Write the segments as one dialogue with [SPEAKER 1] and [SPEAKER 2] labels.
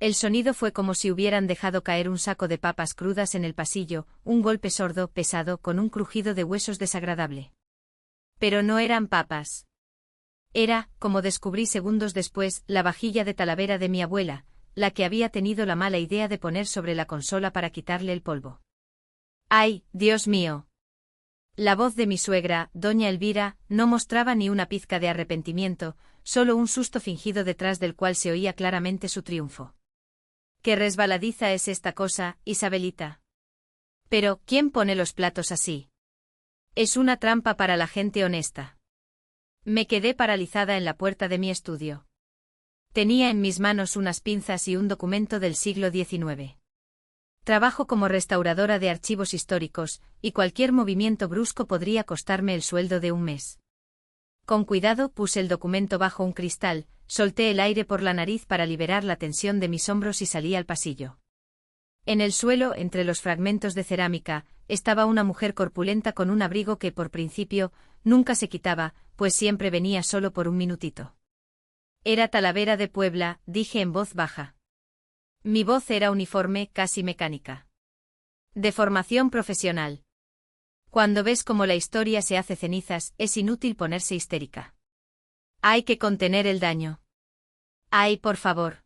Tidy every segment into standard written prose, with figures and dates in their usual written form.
[SPEAKER 1] El sonido fue como si hubieran dejado caer un saco de papas crudas en el pasillo, un golpe sordo, pesado, con un crujido de huesos desagradable. Pero no eran papas. Era, como descubrí segundos después, la vajilla de Talavera de mi abuela, la que había tenido la mala idea de poner sobre la consola para quitarle el polvo. ¡Ay, Dios mío! La voz de mi suegra, doña Elvira, no mostraba ni una pizca de arrepentimiento, solo un susto fingido detrás del cual se oía claramente su triunfo. ¡Qué resbaladiza es esta cosa, Isabelita! Pero, ¿quién pone los platos así? Es una trampa para la gente honesta. Me quedé paralizada en la puerta de mi estudio. Tenía en mis manos unas pinzas y un documento del siglo XIX. Trabajo como restauradora de archivos históricos, y cualquier movimiento brusco podría costarme el sueldo de un mes. Con cuidado puse el documento bajo un cristal, solté el aire por la nariz para liberar la tensión de mis hombros y salí al pasillo. En el suelo, entre los fragmentos de cerámica, estaba una mujer corpulenta con un abrigo que, por principio, nunca se quitaba, pues siempre venía solo por un minutito. Era Talavera de Puebla, dije en voz baja. Mi voz era uniforme, casi mecánica. De formación profesional. Cuando ves cómo la historia se hace cenizas, es inútil ponerse histérica. Hay que contener el daño. ¡Ay, por favor!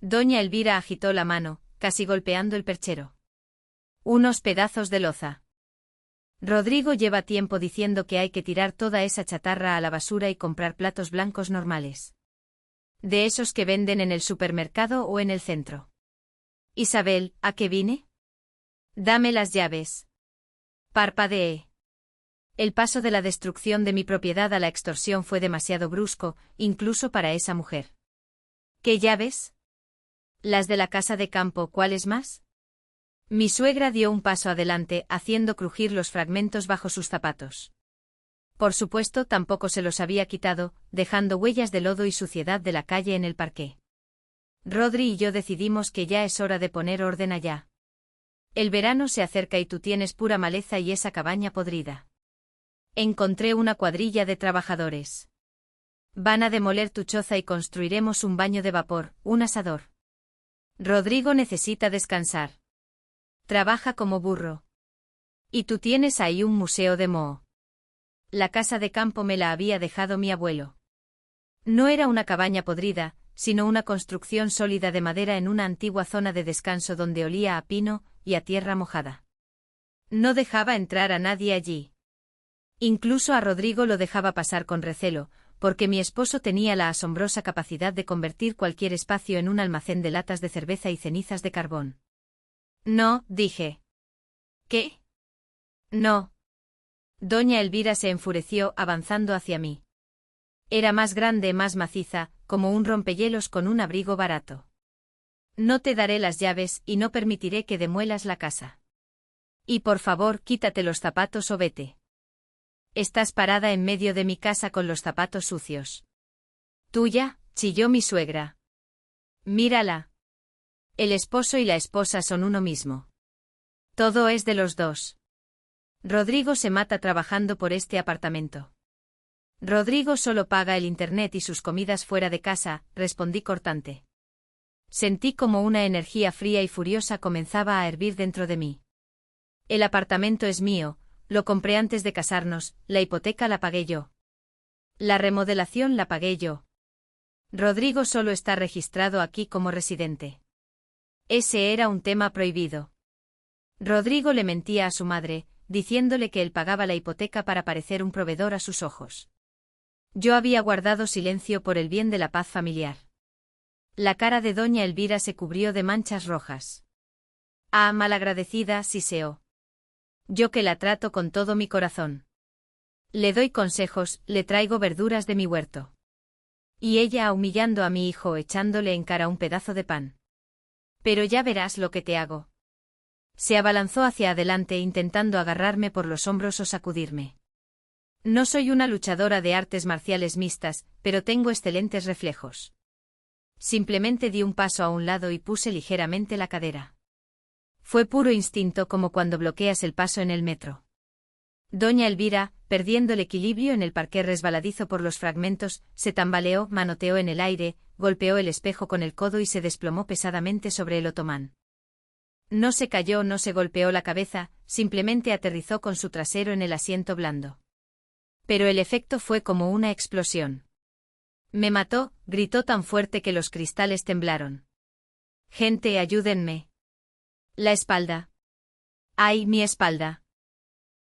[SPEAKER 1] Doña Elvira agitó la mano, casi golpeando el perchero. Unos pedazos de loza. Rodrigo lleva tiempo diciendo que hay que tirar toda esa chatarra a la basura y comprar platos blancos normales. De esos que venden en el supermercado o en el centro. Isabel, ¿a qué vine? Dame las llaves. Parpadeé. El paso de la destrucción de mi propiedad a la extorsión fue demasiado brusco, incluso para esa mujer. ¿Qué llaves? Las de la casa de campo, ¿cuáles más? Mi suegra dio un paso adelante, haciendo crujir los fragmentos bajo sus zapatos. Por supuesto, tampoco se los había quitado, dejando huellas de lodo y suciedad de la calle en el parqué. Rodri y yo decidimos que ya es hora de poner orden allá. El verano se acerca y tú tienes pura maleza y esa cabaña podrida. Encontré una cuadrilla de trabajadores. Van a demoler tu choza y construiremos un baño de vapor, un asador. Rodrigo necesita descansar. Trabaja como burro. Y tú tienes ahí un museo de moho. La casa de campo me la había dejado mi abuelo. No era una cabaña podrida, sino una construcción sólida de madera en una antigua zona de descanso donde olía a pino y a tierra mojada. No dejaba entrar a nadie allí. Incluso a Rodrigo lo dejaba pasar con recelo, porque mi esposo tenía la asombrosa capacidad de convertir cualquier espacio en un almacén de latas de cerveza y cenizas de carbón. No, dije. ¿Qué? No. Doña Elvira se enfureció, avanzando hacia mí. Era más grande, más maciza, como un rompehielos con un abrigo barato. No te daré las llaves y no permitiré que demuelas la casa. Y por favor, quítate los zapatos o vete. Estás parada en medio de mi casa con los zapatos sucios. Tuya, chilló mi suegra. Mírala. El esposo y la esposa son uno mismo. Todo es de los dos. Rodrigo se mata trabajando por este apartamento. Rodrigo solo paga el internet y sus comidas fuera de casa, respondí cortante. Sentí como una energía fría y furiosa comenzaba a hervir dentro de mí. El apartamento es mío, lo compré antes de casarnos, la hipoteca la pagué yo. La remodelación la pagué yo. Rodrigo solo está registrado aquí como residente. Ese era un tema prohibido. Rodrigo le mentía a su madre, diciéndole que él pagaba la hipoteca para parecer un proveedor a sus ojos. Yo había guardado silencio por el bien de la paz familiar. La cara de doña Elvira se cubrió de manchas rojas. Ah, malagradecida, siseó. Yo que la trato con todo mi corazón. Le doy consejos, le traigo verduras de mi huerto. Y ella humillando a mi hijo echándole en cara un pedazo de pan. Pero ya verás lo que te hago. Se abalanzó hacia adelante intentando agarrarme por los hombros o sacudirme. No soy una luchadora de artes marciales mixtas, pero tengo excelentes reflejos. Simplemente di un paso a un lado y puse ligeramente la cadera. Fue puro instinto como cuando bloqueas el paso en el metro. Doña Elvira, perdiendo el equilibrio en el parqué resbaladizo por los fragmentos, se tambaleó, manoteó en el aire, golpeó el espejo con el codo y se desplomó pesadamente sobre el otomán. No se cayó, no se golpeó la cabeza, simplemente aterrizó con su trasero en el asiento blando. Pero el efecto fue como una explosión. Me mató, gritó tan fuerte que los cristales temblaron. Gente, ayúdenme. La espalda. ¡Ay, mi espalda!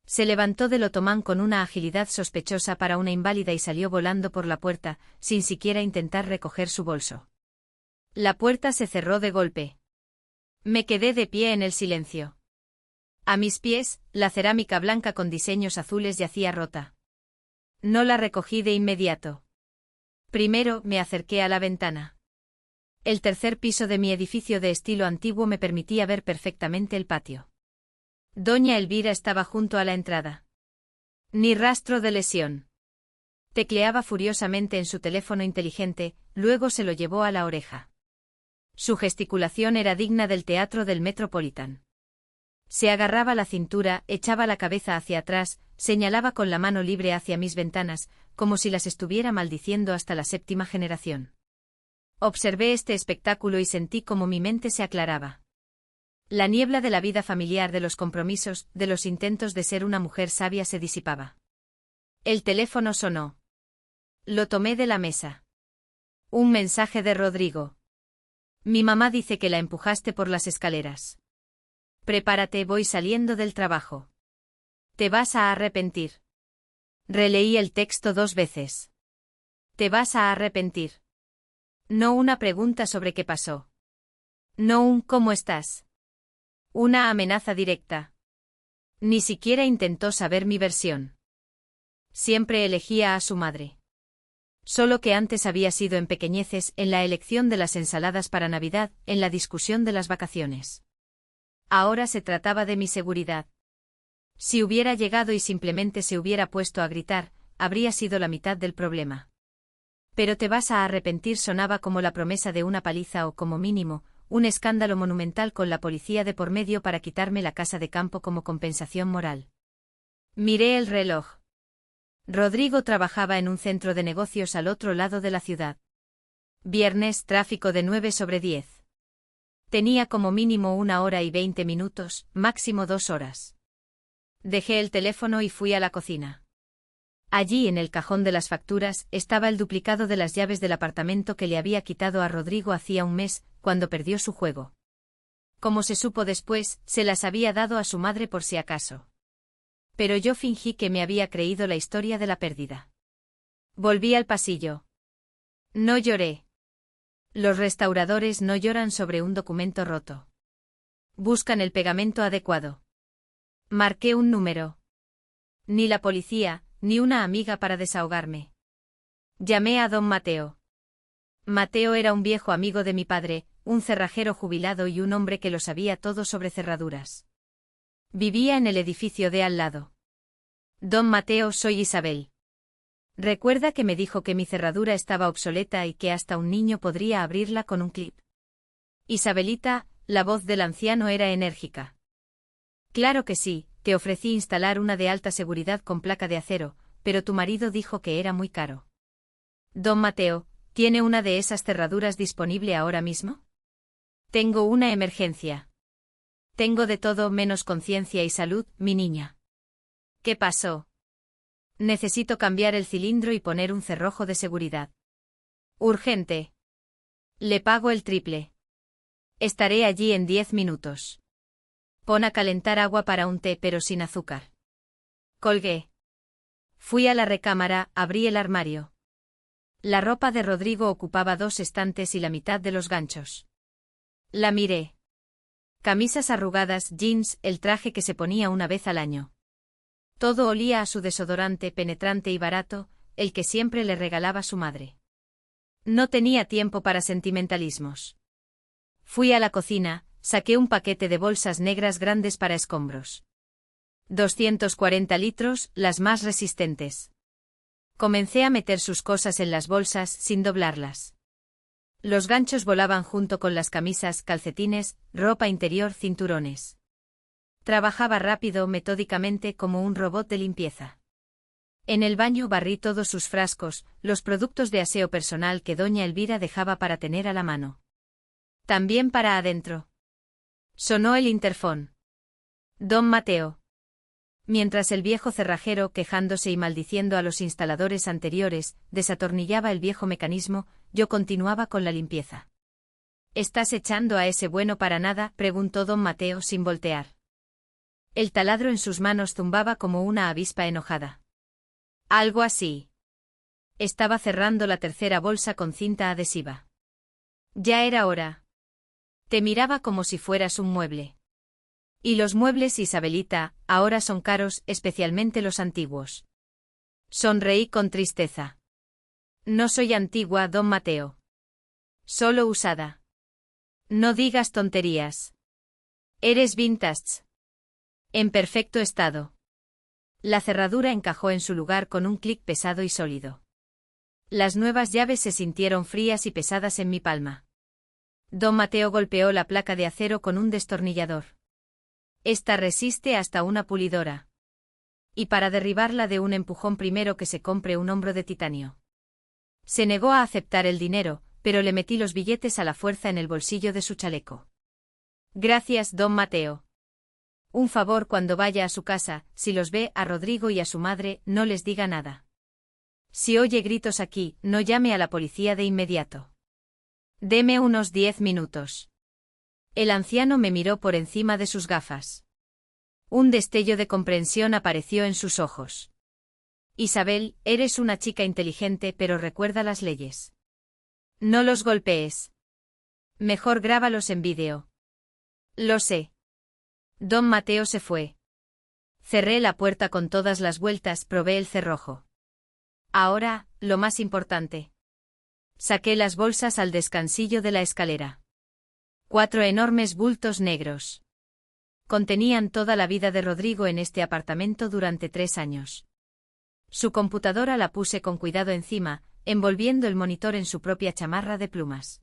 [SPEAKER 1] Se levantó del otomán con una agilidad sospechosa para una inválida y salió volando por la puerta, sin siquiera intentar recoger su bolso. La puerta se cerró de golpe. Me quedé de pie en el silencio. A mis pies, la cerámica blanca con diseños azules yacía rota. No la recogí de inmediato. Primero, me acerqué a la ventana. El tercer piso de mi edificio de estilo antiguo me permitía ver perfectamente el patio. Doña Elvira estaba junto a la entrada. Ni rastro de lesión. Tecleaba furiosamente en su teléfono inteligente, luego se lo llevó a la oreja. Su gesticulación era digna del teatro del Metropolitan. Se agarraba la cintura, echaba la cabeza hacia atrás, señalaba con la mano libre hacia mis ventanas, como si las estuviera maldiciendo hasta la 7ª generación. Observé este espectáculo y sentí como mi mente se aclaraba. La niebla de la vida familiar, de los compromisos, de los intentos de ser una mujer sabia se disipaba. El teléfono sonó. Lo tomé de la mesa. Un mensaje de Rodrigo. Mi mamá dice que la empujaste por las escaleras. Prepárate, voy saliendo del trabajo. Te vas a arrepentir. Releí el texto 2 veces. Te vas a arrepentir. No una pregunta sobre qué pasó. No un ¿cómo estás? Una amenaza directa. Ni siquiera intentó saber mi versión. Siempre elegía a su madre. Solo que antes había sido en pequeñeces, en la elección de las ensaladas para Navidad, en la discusión de las vacaciones. Ahora se trataba de mi seguridad. Si hubiera llegado y simplemente se hubiera puesto a gritar, habría sido la mitad del problema. Pero te vas a arrepentir sonaba como la promesa de una paliza o, como mínimo, un escándalo monumental con la policía de por medio para quitarme la casa de campo como compensación moral. Miré el reloj. Rodrigo trabajaba en un centro de negocios al otro lado de la ciudad. Viernes, tráfico de 9/10. Tenía como mínimo 1 hora y 20 minutos, máximo 2 horas. Dejé el teléfono y fui a la cocina. Allí, en el cajón de las facturas, estaba el duplicado de las llaves del apartamento que le había quitado a Rodrigo hacía un mes, cuando perdió su juego. Como se supo después, se las había dado a su madre por si acaso. Pero yo fingí que me había creído la historia de la pérdida. Volví al pasillo. No lloré. Los restauradores no lloran sobre un documento roto. Buscan el pegamento adecuado. Marqué un número. Ni la policía, ni una amiga para desahogarme. Llamé a don Mateo. Mateo era un viejo amigo de mi padre, un cerrajero jubilado y un hombre que lo sabía todo sobre cerraduras. Vivía en el edificio de al lado. Don Mateo, soy Isabel. Recuerda que me dijo que mi cerradura estaba obsoleta y que hasta un niño podría abrirla con un clip. Isabelita, la voz del anciano era enérgica. Claro que sí, te ofrecí instalar una de alta seguridad con placa de acero, pero tu marido dijo que era muy caro. Don Mateo, ¿tiene una de esas cerraduras disponible ahora mismo? Tengo una emergencia. Tengo de todo menos conciencia y salud, mi niña. ¿Qué pasó? Necesito cambiar el cilindro y poner un cerrojo de seguridad. Urgente. Le pago el triple. Estaré allí en 10 minutos. Pon a calentar agua para un té pero sin azúcar. Colgué. Fui a la recámara, abrí el armario. La ropa de Rodrigo ocupaba 2 estantes y la mitad de los ganchos. La miré. Camisas arrugadas, jeans, el traje que se ponía una vez al año. Todo olía a su desodorante penetrante y barato, el que siempre le regalaba su madre. No tenía tiempo para sentimentalismos. Fui a la cocina, saqué un paquete de bolsas negras grandes para escombros. 240 litros, las más resistentes. Comencé a meter sus cosas en las bolsas sin doblarlas. Los ganchos volaban junto con las camisas, calcetines, ropa interior, cinturones. Trabajaba rápido, metódicamente, como un robot de limpieza. En el baño barrí todos sus frascos, los productos de aseo personal que doña Elvira dejaba para tener a la mano. También para adentro. Sonó el interfón. Don Mateo. Mientras el viejo cerrajero, quejándose y maldiciendo a los instaladores anteriores, desatornillaba el viejo mecanismo, yo continuaba con la limpieza. ¿Estás echando a ese bueno para nada?, preguntó don Mateo sin voltear. El taladro en sus manos zumbaba como una avispa enojada. Algo así. Estaba cerrando la tercera bolsa con cinta adhesiva. Ya era hora. Te miraba como si fueras un mueble. Y los muebles, Isabelita, ahora son caros, especialmente los antiguos. Sonreí con tristeza. No soy antigua, don Mateo. Solo usada. No digas tonterías. Eres vintage. En perfecto estado. La cerradura encajó en su lugar con un clic pesado y sólido. Las nuevas llaves se sintieron frías y pesadas en mi palma. Don Mateo golpeó la placa de acero con un destornillador. Esta resiste hasta una pulidora. Y para derribarla de un empujón primero que se compre un hombro de titanio. Se negó a aceptar el dinero, pero le metí los billetes a la fuerza en el bolsillo de su chaleco. Gracias, don Mateo. Un favor cuando vaya a su casa, si los ve a Rodrigo y a su madre, no les diga nada. Si oye gritos aquí, no llame a la policía de inmediato. Deme unos 10 minutos. El anciano me miró por encima de sus gafas. Un destello de comprensión apareció en sus ojos. Isabel, eres una chica inteligente, pero recuerda las leyes. No los golpees. Mejor grábalos en vídeo. Lo sé. Don Mateo se fue. Cerré la puerta con todas las vueltas, probé el cerrojo. Ahora, lo más importante. Saqué las bolsas al descansillo de la escalera. 4 enormes bultos negros. Contenían toda la vida de Rodrigo en este apartamento durante 3 años. Su computadora la puse con cuidado encima, envolviendo el monitor en su propia chamarra de plumas.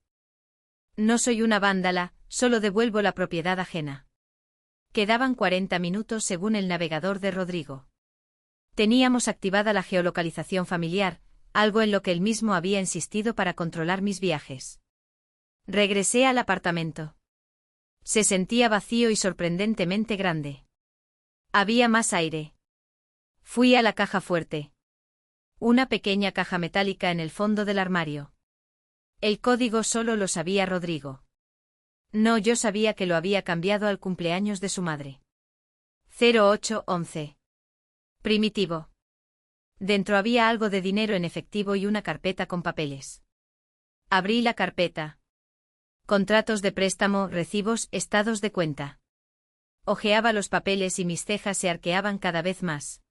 [SPEAKER 1] No soy una vándala, solo devuelvo la propiedad ajena. Quedaban 40 minutos según el navegador de Rodrigo. Teníamos activada la geolocalización familiar, algo en lo que él mismo había insistido para controlar mis viajes. Regresé al apartamento. Se sentía vacío y sorprendentemente grande. Había más aire. Fui a la caja fuerte. Una pequeña caja metálica en el fondo del armario. El código solo lo sabía Rodrigo. No, yo sabía que lo había cambiado al cumpleaños de su madre. 0811. Primitivo. Dentro había algo de dinero en efectivo y una carpeta con papeles. Abrí la carpeta. Contratos de préstamo, recibos, estados de cuenta. Hojeaba los papeles y mis cejas se arqueaban cada vez más.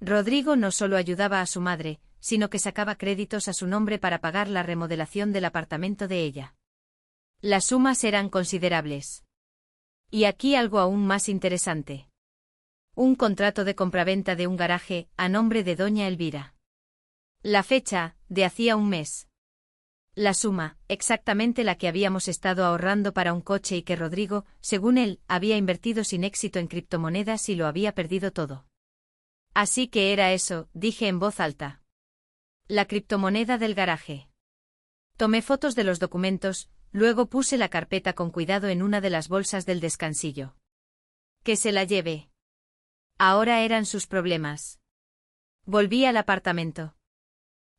[SPEAKER 1] Rodrigo no solo ayudaba a su madre, sino que sacaba créditos a su nombre para pagar la remodelación del apartamento de ella. Las sumas eran considerables. Y aquí algo aún más interesante. Un contrato de compraventa de un garaje, a nombre de doña Elvira. La fecha, de hacía un mes. La suma, exactamente la que habíamos estado ahorrando para un coche y que Rodrigo, según él, había invertido sin éxito en criptomonedas y lo había perdido todo. Así que era eso, dije en voz alta. La criptomoneda del garaje. Tomé fotos de los documentos, luego puse la carpeta con cuidado en una de las bolsas del descansillo. Que se la lleve. Ahora eran sus problemas. Volví al apartamento.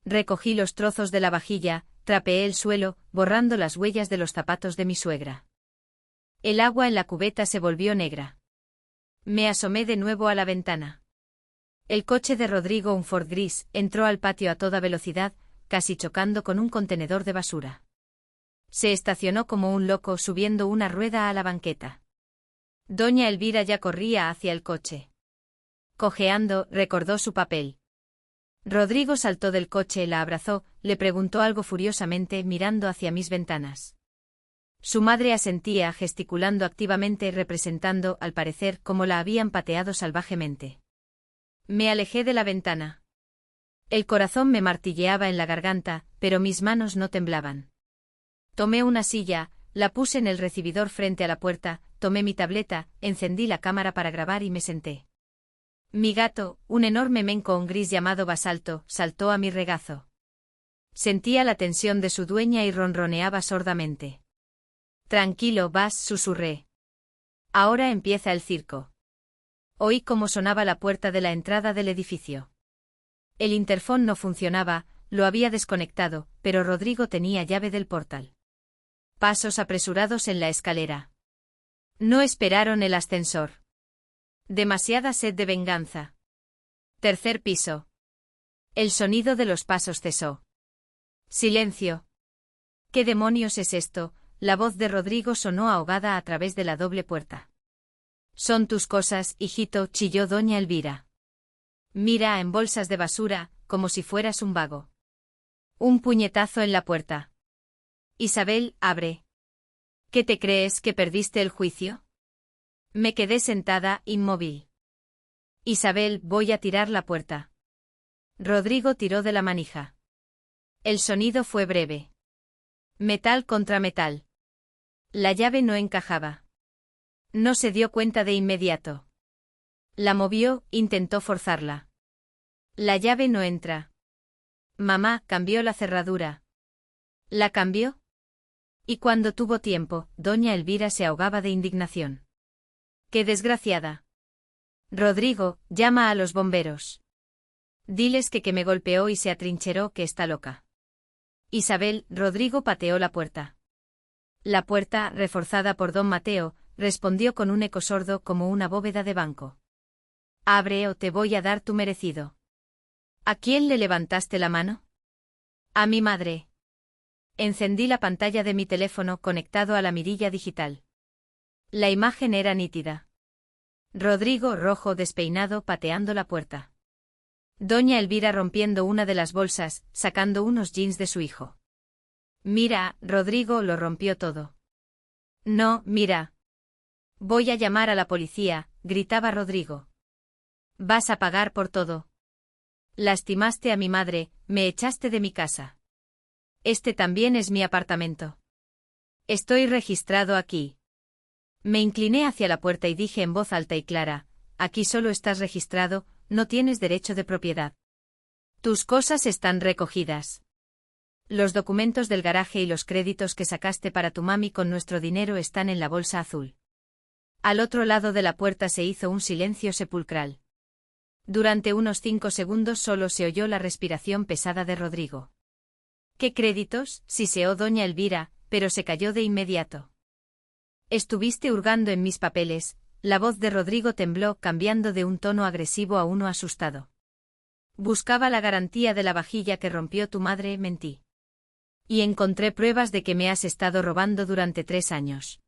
[SPEAKER 1] Recogí los trozos de la vajilla, trapeé el suelo, borrando las huellas de los zapatos de mi suegra. El agua en la cubeta se volvió negra. Me asomé de nuevo a la ventana. El coche de Rodrigo, un Ford gris, entró al patio a toda velocidad, casi chocando con un contenedor de basura. Se estacionó como un loco subiendo una rueda a la banqueta. Doña Elvira ya corría hacia el coche. Cojeando, recordó su papel. Rodrigo saltó del coche, la abrazó, le preguntó algo furiosamente mirando hacia mis ventanas. Su madre asentía, gesticulando activamente, representando, al parecer, cómo la habían pateado salvajemente. Me alejé de la ventana. El corazón me martilleaba en la garganta, pero mis manos no temblaban. Tomé una silla, la puse en el recibidor frente a la puerta, tomé mi tableta, encendí la cámara para grabar y me senté. Mi gato, un enorme mencón gris llamado Basalto, saltó a mi regazo. Sentía la tensión de su dueña y ronroneaba sordamente. Tranquilo, Bas, susurré. Ahora empieza el circo. Oí cómo sonaba la puerta de la entrada del edificio. El interfón no funcionaba, lo había desconectado, pero Rodrigo tenía llave del portal. Pasos apresurados en la escalera. No esperaron el ascensor. Demasiada sed de venganza. Tercer piso. El sonido de los pasos cesó. Silencio. ¿Qué demonios es esto? La voz de Rodrigo sonó ahogada a través de la doble puerta. Son tus cosas, hijito, chilló doña Elvira. Mira en bolsas de basura, como si fueras un vago. Un puñetazo en la puerta. Isabel, abre. ¿Qué te crees, que perdiste el juicio? Me quedé sentada, inmóvil. Isabel, voy a tirar la puerta. Rodrigo tiró de la manija. El sonido fue breve. Metal contra metal. La llave no encajaba. No se dio cuenta de inmediato. La movió, intentó forzarla. La llave no entra. Mamá, cambió la cerradura. ¿La cambió? Y cuando tuvo tiempo, doña Elvira se ahogaba de indignación. ¡Qué desgraciada! Rodrigo, llama a los bomberos. Diles que me golpeó y se atrincheró, que está loca. Isabel, Rodrigo pateó la puerta. La puerta, reforzada por don Mateo, respondió con un eco sordo como una bóveda de banco. Abre o te voy a dar tu merecido. ¿A quién le levantaste la mano? A mi madre. Encendí la pantalla de mi teléfono conectado a la mirilla digital. La imagen era nítida. Rodrigo, rojo despeinado, pateando la puerta. Doña Elvira rompiendo una de las bolsas, sacando unos jeans de su hijo. Mira, Rodrigo lo rompió todo. No, mira. Voy a llamar a la policía, gritaba Rodrigo. Vas a pagar por todo. Lastimaste a mi madre, me echaste de mi casa. Este también es mi apartamento. Estoy registrado aquí. Me incliné hacia la puerta y dije en voz alta y clara, aquí solo estás registrado, no tienes derecho de propiedad. Tus cosas están recogidas. Los documentos del garaje y los créditos que sacaste para tu mami con nuestro dinero están en la bolsa azul. Al otro lado de la puerta se hizo un silencio sepulcral. Durante unos 5 segundos solo se oyó la respiración pesada de Rodrigo. ¿Qué créditos?, siseó doña Elvira, pero se calló de inmediato. Estuviste hurgando en mis papeles. La voz de Rodrigo tembló, cambiando de un tono agresivo a uno asustado. Buscaba la garantía de la vajilla que rompió tu madre, mentí. Y encontré pruebas de que me has estado robando durante 3 años.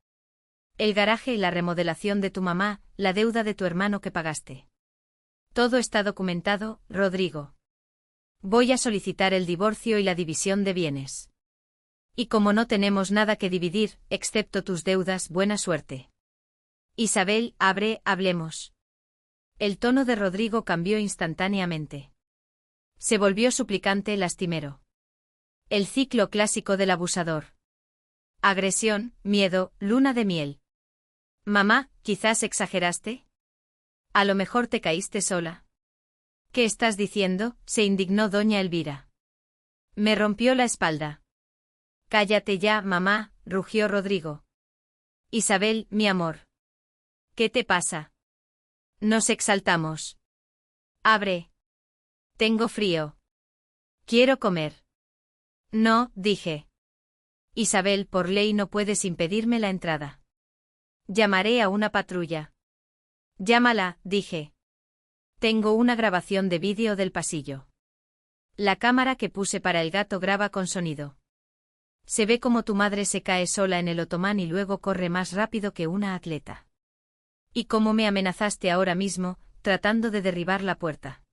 [SPEAKER 1] El garaje y la remodelación de tu mamá, la deuda de tu hermano que pagaste. Todo está documentado, Rodrigo. Voy a solicitar el divorcio y la división de bienes. Y como no tenemos nada que dividir, excepto tus deudas, buena suerte. Isabel, abre, hablemos. El tono de Rodrigo cambió instantáneamente. Se volvió suplicante, lastimero. El ciclo clásico del abusador. Agresión, miedo, luna de miel. Mamá, ¿quizás exageraste? A lo mejor te caíste sola. ¿Qué estás diciendo?, se indignó doña Elvira. Me rompió la espalda. Cállate ya, mamá, rugió Rodrigo. Isabel, mi amor. ¿Qué te pasa? Nos exaltamos. Abre. Tengo frío. Quiero comer. No, dije. Isabel, por ley no puedes impedirme la entrada. Llamaré a una patrulla. Llámala, dije. Tengo una grabación de vídeo del pasillo. La cámara que puse para el gato graba con sonido. Se ve como tu madre se cae sola en el otomán y luego corre más rápido que una atleta. Y cómo me amenazaste ahora mismo, tratando de derribar la puerta.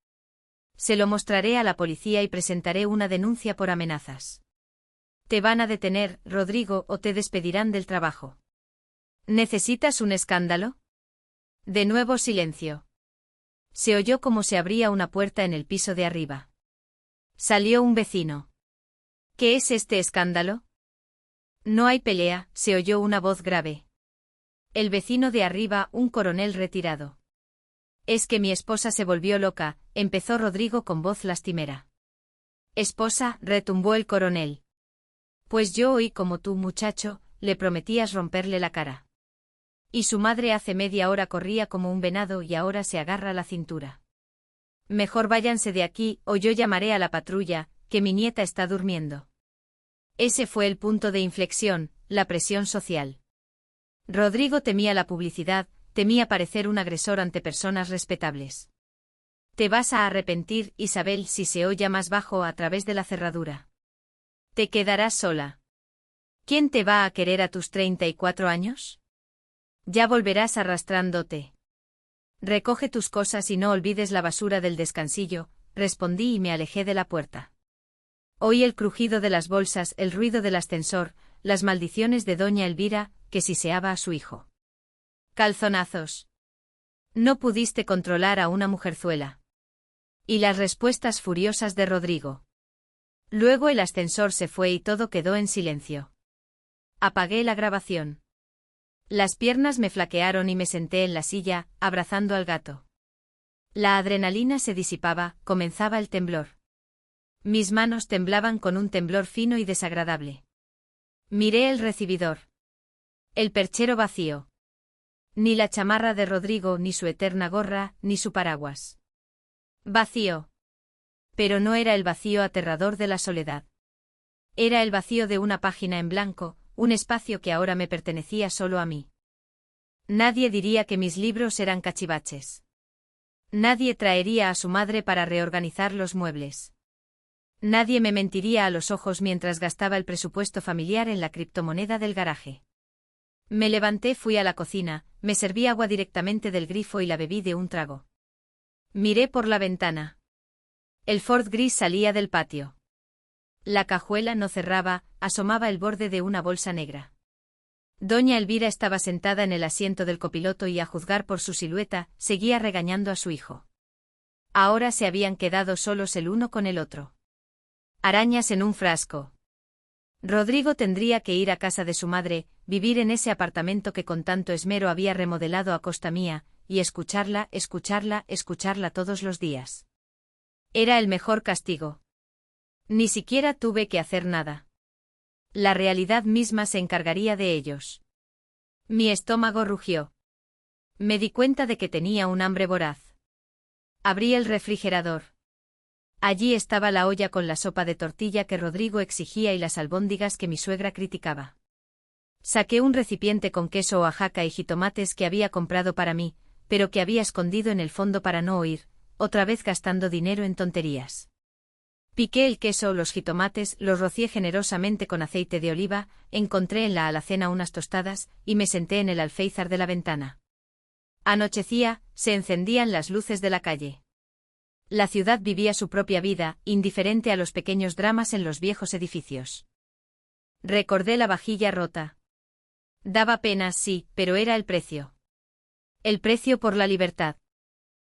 [SPEAKER 1] Se lo mostraré a la policía y presentaré una denuncia por amenazas. Te van a detener, Rodrigo, o te despedirán del trabajo. ¿Necesitas un escándalo? De nuevo silencio. Se oyó como se abría una puerta en el piso de arriba. Salió un vecino. ¿Qué es este escándalo? No hay pelea, se oyó una voz grave. El vecino de arriba, un coronel retirado. Es que mi esposa se volvió loca, empezó Rodrigo con voz lastimera. Esposa, retumbó el coronel. Pues yo oí como tú, muchacho, le prometías romperle la cara. Y su madre hace media hora corría como un venado y ahora se agarra la cintura. Mejor váyanse de aquí o yo llamaré a la patrulla, que mi nieta está durmiendo. Ese fue el punto de inflexión, la presión social. Rodrigo temía la publicidad, temía parecer un agresor ante personas respetables. Te vas a arrepentir, Isabel, si se oye más bajo a través de la cerradura. Te quedarás sola. ¿Quién te va a querer a tus 34 años? Ya volverás arrastrándote. Recoge tus cosas y no olvides la basura del descansillo, respondí y me alejé de la puerta. Oí el crujido de las bolsas, el ruido del ascensor, las maldiciones de doña Elvira, que siseaba a su hijo. Calzonazos. No pudiste controlar a una mujerzuela. Y las respuestas furiosas de Rodrigo. Luego el ascensor se fue y todo quedó en silencio. Apagué la grabación. Las piernas me flaquearon y me senté en la silla, abrazando al gato. La adrenalina se disipaba, comenzaba el temblor. Mis manos temblaban con un temblor fino y desagradable. Miré el recibidor. El perchero vacío. Ni la chamarra de Rodrigo, ni su eterna gorra, ni su paraguas. Vacío. Pero no era el vacío aterrador de la soledad. Era el vacío de una página en blanco, un espacio que ahora me pertenecía solo a mí. Nadie diría que mis libros eran cachivaches. Nadie traería a su madre para reorganizar los muebles. Nadie me mentiría a los ojos mientras gastaba el presupuesto familiar en la criptomoneda del garaje. Me levanté, fui a la cocina, me serví agua directamente del grifo y la bebí de un trago. Miré por la ventana. El Ford gris salía del patio. La cajuela no cerraba, asomaba el borde de una bolsa negra. Doña Elvira estaba sentada en el asiento del copiloto y, a juzgar por su silueta, seguía regañando a su hijo. Ahora se habían quedado solos el uno con el otro. Arañas en un frasco. Rodrigo tendría que ir a casa de su madre, vivir en ese apartamento que con tanto esmero había remodelado a costa mía, y escucharla todos los días. Era el mejor castigo. Ni siquiera tuve que hacer nada. La realidad misma se encargaría de ellos. Mi estómago rugió. Me di cuenta de que tenía un hambre voraz. Abrí el refrigerador. Allí estaba la olla con la sopa de tortilla que Rodrigo exigía y las albóndigas que mi suegra criticaba. Saqué un recipiente con queso Oaxaca y jitomates que había comprado para mí, pero que había escondido en el fondo para no oír, otra vez gastando dinero en tonterías. Piqué el queso, los jitomates, los rocié generosamente con aceite de oliva, encontré en la alacena unas tostadas, y me senté en el alféizar de la ventana. Anochecía, se encendían las luces de la calle. La ciudad vivía su propia vida, indiferente a los pequeños dramas en los viejos edificios. Recordé la vajilla rota. Daba pena, sí, pero era el precio. El precio por la libertad.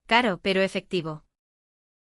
[SPEAKER 1] Caro, pero efectivo.